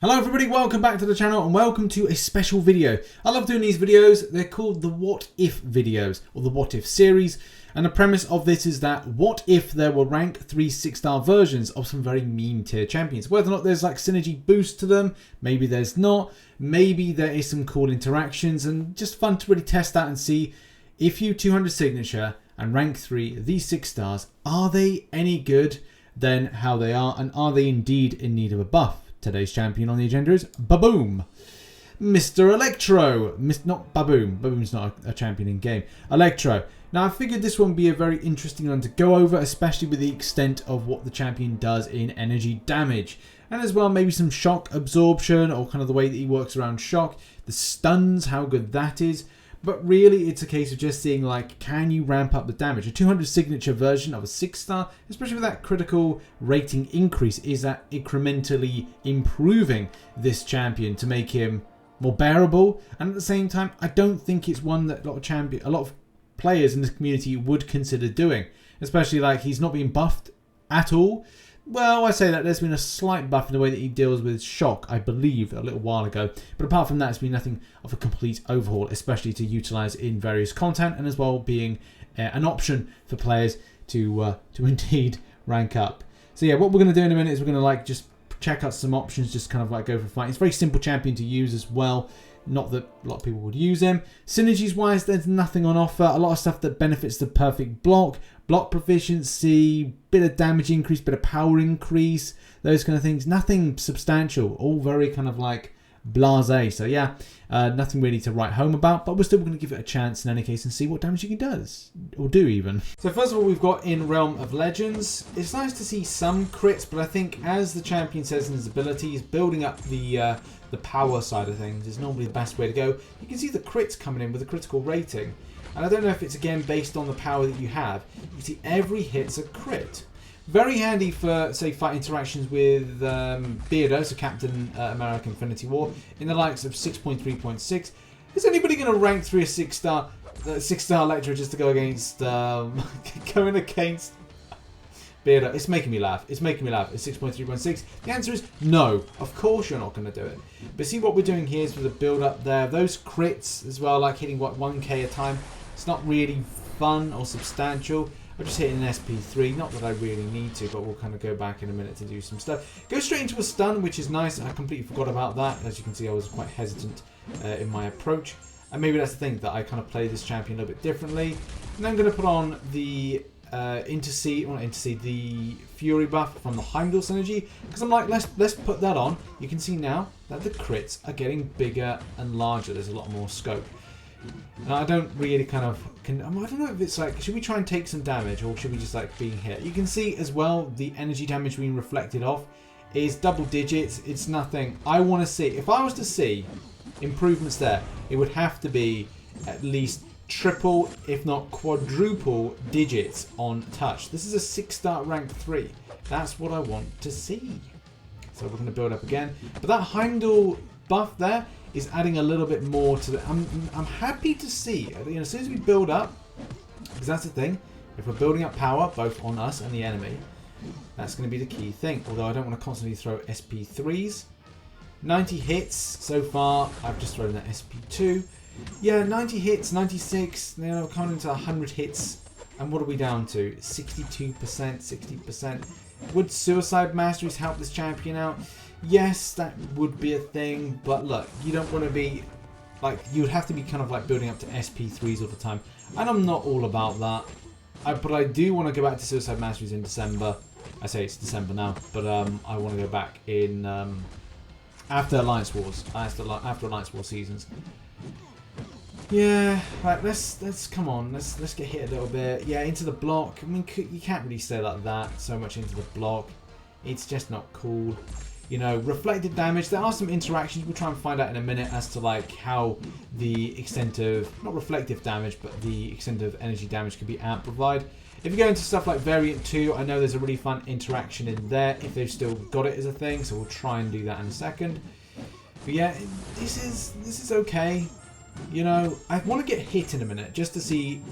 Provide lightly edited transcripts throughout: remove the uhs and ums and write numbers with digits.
Hello everybody, welcome back to the channel and welcome to a special video. I love doing these videos. They're called the What If videos or the What If series. And the premise of this is that what if there were rank 3 6-star versions of some very meme tier champions? Whether or not there's like synergy boost to them, maybe there's not. Maybe there is some cool interactions and just fun to really test out and see if you 200 signature and rank 3 these 6 stars, are they any good than how they are, and are they indeed in need of a buff? Today's champion on the agenda is Baboom. Mr. Electro. Not Baboom. Baboom's not a champion in game. Electro. Now, I figured this one would be a very interesting one to go over, especially with the extent of what the champion does in energy damage. And as well, maybe some shock absorption or kind of the way that he works around shock. The stuns, how good that is. But really, it's a case of just seeing, like, can you ramp up the damage? A 200 signature version of a 6-star, especially with that critical rating increase, is that incrementally improving this champion to make him more bearable. And at the same time, I don't think it's one that a lot of players in this community would consider doing. Especially, like, he's not being buffed at all. Well, I say that there's been a slight buff in the way that he deals with shock, I believe, a little while ago. But apart from that, it's been nothing of a complete overhaul, especially to utilise in various content and as well being an option for players to indeed rank up. So yeah, what we're going to do in a minute is we're going to like just check out some options, just kind of like go for a fight. It's a very simple champion to use as well. Not that a lot of people would use him. Synergies wise, there's nothing on offer. A lot of stuff that benefits the perfect block proficiency, bit of damage increase, bit of power increase, those kind of things. Nothing substantial, all very kind of like blasé. So yeah, nothing really to write home about, but we're still going to give it a chance in any case and see what damage he does, or do even. So first of all, we've got in Realm of Legends. It's nice to see some crits, but I think as the champion says in his abilities, building up the power side of things is normally the best way to go. You can see the crits coming in with a critical rating. And I don't know if it's again based on the power that you have. You see every hit's a crit. Very handy for, say, fight interactions with Beardo, so Captain America Infinity War, in the likes of 6.3.6. Is anybody going to rank 3 a 6-star Electro just to go against going against Beardo? It's making me laugh. It's making me laugh. It's 6.3.6. The answer is no. Of course you're not going to do it. But see what we're doing here is with the build up there. Those crits as well, like hitting what 1k a time. It's not really fun or substantial. I'm just hitting an SP3. Not that I really need to, but we'll kind of go back in a minute to do some stuff. Go straight into a stun, which is nice. I completely forgot about that. As you can see, I was quite hesitant in my approach. And maybe that's the thing, that I kind of play this champion a little bit differently. And I'm going to put on the the Fury buff from the Heimdall synergy, because I'm like, let's put that on. You can see now that the crits are getting bigger and larger. There's a lot more scope. And I don't really kind of I don't know if it's like, should we try and take some damage or should we just like being hit? You can see as well the energy damage being reflected off is double digits. It's nothing. I want to see, if I was to see improvements there, it would have to be at least triple, if not quadruple digits on touch. This is a 6-star rank 3. That's what I want to see. So we're going to build up again. But that Heimdall buff there is adding a little bit more to the... I'm happy to see, you know, as soon as we build up, because that's the thing, if we're building up power, both on us and the enemy, that's going to be the key thing. Although I don't want to constantly throw SP3s. 90 hits so far. I've just thrown that SP2. Yeah, 90 hits, 96, you know, coming into 100 hits. And what are we down to? 62%, 60%. Would Suicide Masteries help this champion out? Yes, that would be a thing. But look, you don't want to be, like, you would have to be kind of like building up to SP3s all the time. And I'm not all about that. But I do want to go back to Suicide Masteries in December. I say it's December now, but I want to go back in after Alliance Wars, after Alliance War seasons. Yeah, right. Let's come on. Let's get hit a little bit. Yeah, into the block. I mean, you can't really stay like that so much into the block. It's just not cool. You know, reflected damage. There are some interactions. We'll try and find out in a minute as to like how the extent of, not reflective damage, but the extent of energy damage can be amplified. If you go into stuff like Variant 2, I know there's a really fun interaction in there if they've still got it as a thing. So we'll try and do that in a second. But yeah, this is okay. You know, I want to get hit in a minute just to see,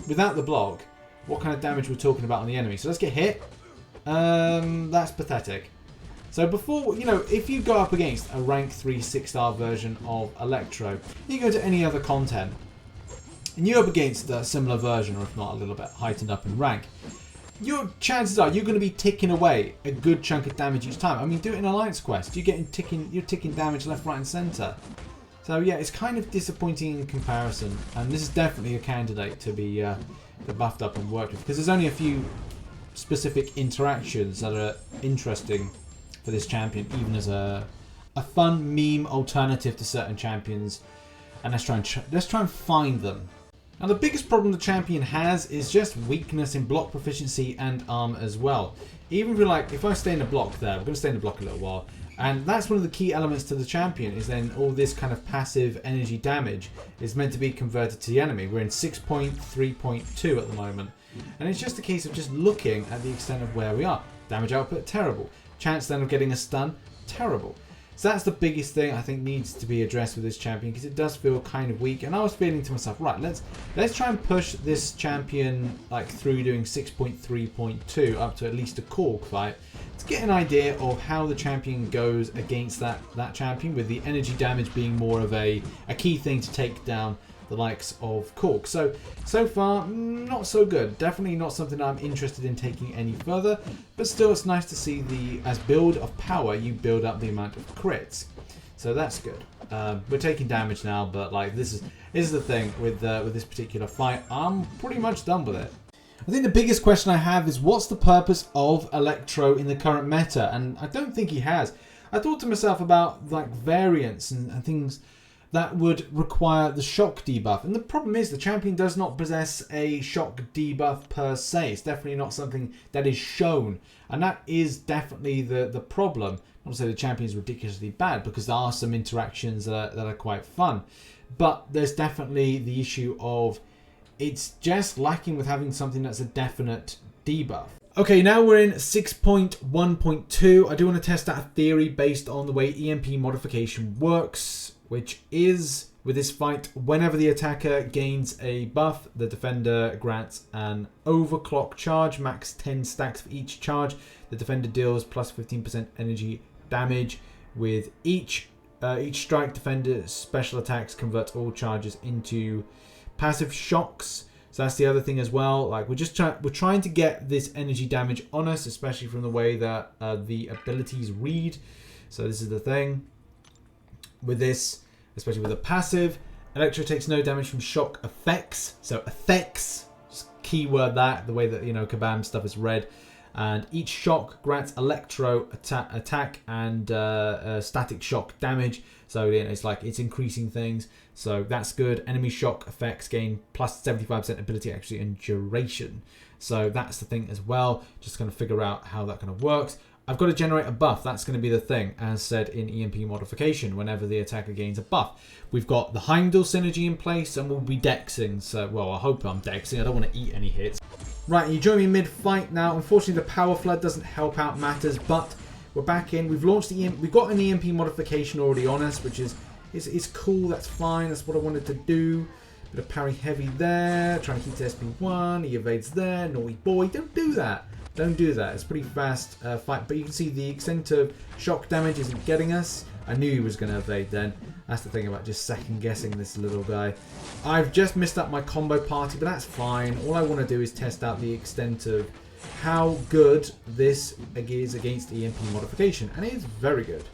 without the block, what kind of damage we're talking about on the enemy. So let's get hit. That's pathetic. So before, you know, if you go up against a rank 3 6-star version of Electro, you go to any other content, and you're up against a similar version, or if not a little bit heightened up in rank, your chances are you're going to be ticking away a good chunk of damage each time. I mean, do it in Alliance Quest. You're ticking damage left, right, and centre. So yeah, it's kind of disappointing in comparison, and this is definitely a candidate to be buffed up and worked with, because there's only a few specific interactions that are interesting for this champion, even as a fun meme alternative to certain champions. And let's try and find them. Now, the biggest problem the champion has is just weakness in block proficiency and arm as well. Even if you're like, if I stay in the block there, we're going to stay in the block a little while, and that's one of the key elements to the champion, is then all this kind of passive energy damage is meant to be converted to the enemy. We're in 6.3.2 at the moment, and it's just a case of just looking at the extent of where we are. Damage output, terrible. Chance then of getting a stun, terrible. So that's the biggest thing I think needs to be addressed with this champion, because it does feel kind of weak. And I was feeling to myself, right, let's try and push this champion like through doing 6.3.2 up to at least a Korg fight to get an idea of how the champion goes against that champion, with the energy damage being more of a key thing to take down the likes of Korg. So far, not so good. Definitely not something I'm interested in taking any further, but still it's nice to see as build of power, you build up the amount of crits. So that's good. We're taking damage now, but like this is the thing with this particular fight. I'm pretty much done with it. I think the biggest question I have is, what's the purpose of Electro in the current meta? And I don't think he has. I thought to myself about like variants and things that would require the shock debuff. And the problem is the champion does not possess a shock debuff per se. It's definitely not something that is shown. And that is definitely the problem. Not to say the champion is ridiculously bad, because there are some interactions that are quite fun. But there's definitely the issue of it's just lacking with having something that's a definite debuff. Okay, now we're in 6.1.2. I do want to test out a theory based on the way EMP modification works, which is, with this fight, whenever the attacker gains a buff, the defender grants an overclock charge, max 10 stacks for each charge. The defender deals plus 15% energy damage. With each strike, defender's special attacks converts all charges into passive shocks. So that's the other thing as well. Like we're trying to get this energy damage on us, especially from the way that the abilities read. So this is the thing with this, especially with a passive. Electro takes no damage from shock effects. So effects, just keyword that, the way that, you know, Kabam stuff is read. And each shock grants Electro attack and static shock damage. So you know, it's like it's increasing things. So that's good. Enemy shock effects gain plus 75% ability accuracy and duration. So that's the thing as well. Just going to figure out how that kind of works. I've got to generate a buff. That's going to be the thing, as said in EMP modification, whenever the attacker gains a buff. We've got the Heimdall synergy in place, and we'll be dexing. So, well, I hope I'm dexing. I don't want to eat any hits. Right, you join me mid-fight now. Unfortunately, the power flood doesn't help out matters, but we're back in. We've launched we've got an EMP modification already on us, which is cool. That's fine. That's what I wanted to do. Bit of parry heavy there. Trying to keep to SP1. He evades there. Naughty boy. Don't do that. Don't do that. It's a pretty fast fight. But you can see the extent of shock damage isn't getting us. I knew he was going to evade then. That's the thing about just second guessing this little guy. I've just missed up my combo party, but that's fine. All I want to do is test out the extent of how good this is against EMP modification. And it is very good.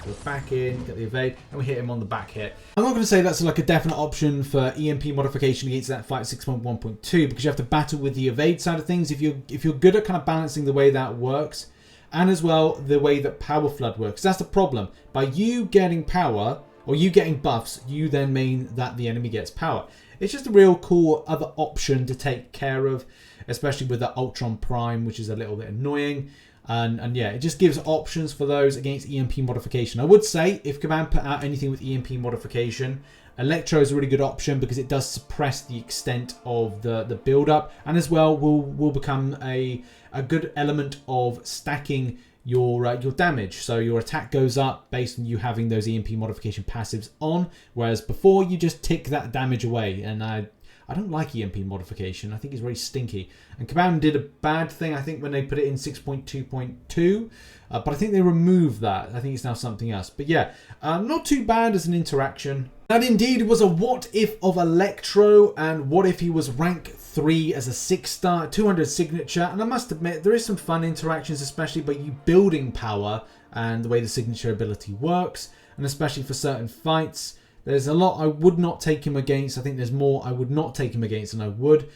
So back in, get the evade, and we hit him on the back hit. I'm not going to say that's like a definite option for EMP modification against that fight 6.1.2, because you have to battle with the evade side of things. If you're good at kind of balancing the way that works, and as well the way that power flood works. That's the problem. By you getting power, or you getting buffs, you then mean that the enemy gets power. It's just a real cool other option to take care of, especially with the Ultron Prime, which is a little bit annoying. And yeah, it just gives options for those against EMP modification. I would say, if Command put out anything with EMP modification, Electro is a really good option, because it does suppress the extent of the build-up, and as well will become a good element of stacking your damage. So your attack goes up based on you having those EMP modification passives on, whereas before you just tick that damage away. And I I don't like EMP modification. I think it's very stinky. And Kabam did a bad thing, I think, when they put it in 6.2.2. But I think they removed that. I think it's now something else. But yeah, not too bad as an interaction. That indeed was a what if of Electro, and what if he was rank 3 as a 6-star, 200 signature. And I must admit, there is some fun interactions, especially by you building power and the way the signature ability works, and especially for certain fights. There's a lot I would not take him against. I think there's more I would not take him against than I would.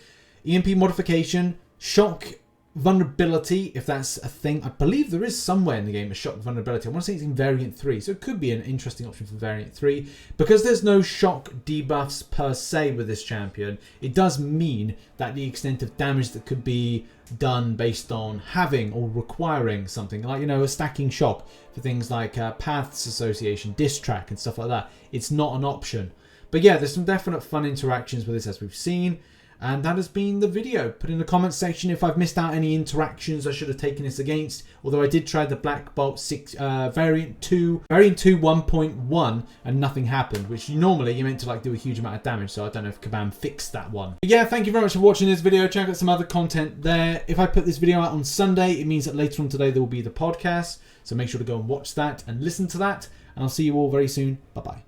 EMP modification, shock vulnerability, if that's a thing. I believe there is somewhere in the game a shock vulnerability. I want to say it's in variant 3, so it could be an interesting option for variant 3. Because there's no shock debuffs per se with this champion, it does mean that the extent of damage that could be done based on having or requiring something like, you know, a stacking shock for things like paths association, diss track and stuff like that, it's not an option. But yeah, there's some definite fun interactions with this, as we've seen. And that has been the video. Put in the comment section if I've missed out any interactions I should have taken this against. Although I did try the Black Bolt 6 variant 2 1.1 and nothing happened, which normally you're meant to like do a huge amount of damage. So I don't know if Kabam fixed that one. But yeah, thank you very much for watching this video. Check out some other content there. If I put this video out on Sunday, it means that later on today there will be the podcast. So make sure to go and watch that and listen to that. And I'll see you all very soon. Bye bye.